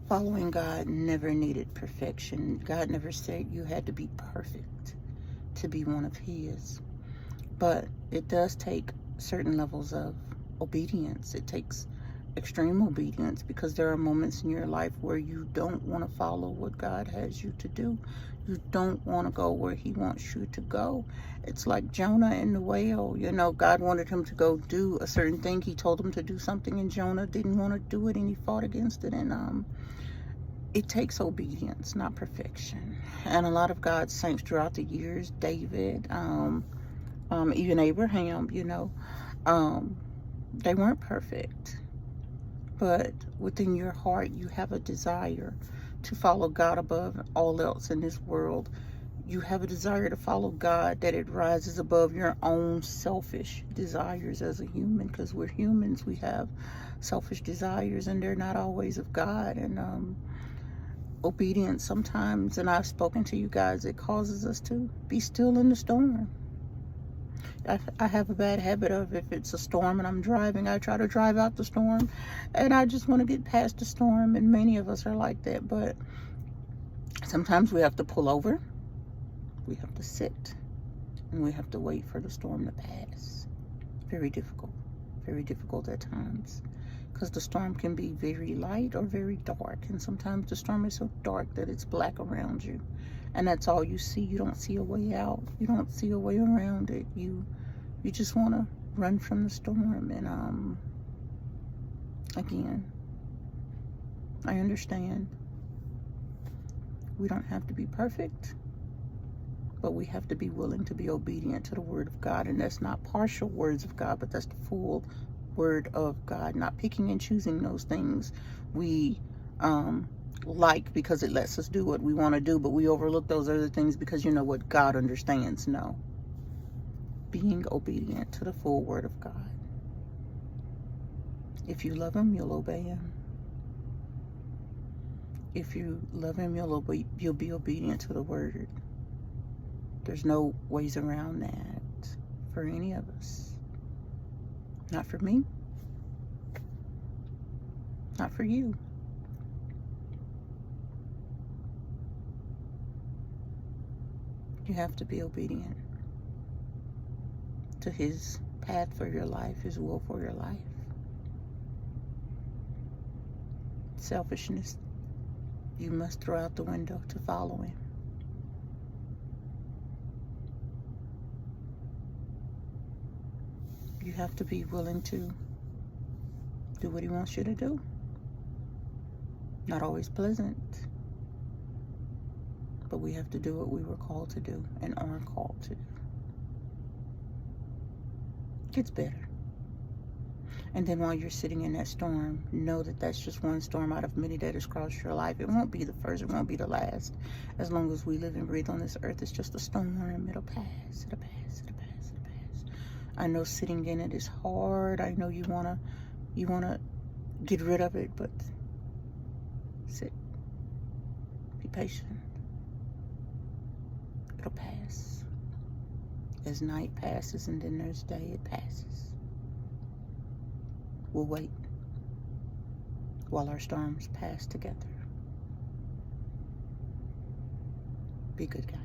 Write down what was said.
Following God never needed perfection. God never said you had to be perfect to be one of His. But it does take certain levels of obedience. It takes extreme obedience, because there are moments in your life where you don't want to follow what God has you to do. You don't want to go where He wants you to go. It's like Jonah and the whale. God wanted him to go do a certain thing. He told him to do something, and Jonah didn't want to do it, and he fought against it. And it takes obedience, not perfection. And a lot of God's saints throughout the years, David, even Abraham, they weren't perfect. But within your heart, you have a desire to follow God above all else in this world. You have a desire to follow God, that it rises above your own selfish desires as a human, because we're humans. We have selfish desires, and they're not always of God. And obedience sometimes, and I've spoken to you guys, it causes us to be still in the storm. I have a bad habit of, if it's a storm and I'm driving, I try to drive out the storm, and I just want to get past the storm. And many of us are like that. But sometimes we have to pull over, we have to sit, and we have to wait for the storm to pass. Very difficult at times, because the storm can be very light or very dark. And sometimes the storm is so dark that it's black around you, and that's all you see. You don't see a way out. You don't see a way around it. You just want to run from the storm. And again, I understand we don't have to be perfect, but we have to be willing to be obedient to the Word of God. And that's not partial words of God, but that's the full Word of God. Not picking and choosing those things we like because it lets us do what we want to do, but we overlook those other things because what God understands. No. Being obedient to the full Word of God. If you love Him, you'll obey Him. If you love Him, you'll be obedient to the Word. There's no ways around that for any of us. Not for me. Not for you. You have to be obedient to His path for your life, His will for your life. Selfishness, you must throw out the window to follow Him. You have to be willing to do what He wants you to do. Not always pleasant, but we have to do what we were called to do and are called to do. It gets better. And then while you're sitting in that storm, know that that's just one storm out of many that has crossed your life. It won't be the first. It won't be the last. As long as we live and breathe on this earth, it's just a storm. It'll pass. It'll pass. It'll pass. It'll pass. I know sitting in it is hard. I know you wanna get rid of it, but sit. Be patient. It'll pass. As night passes and then there's day, it passes. We'll wait while our storms pass together. Be good, guys.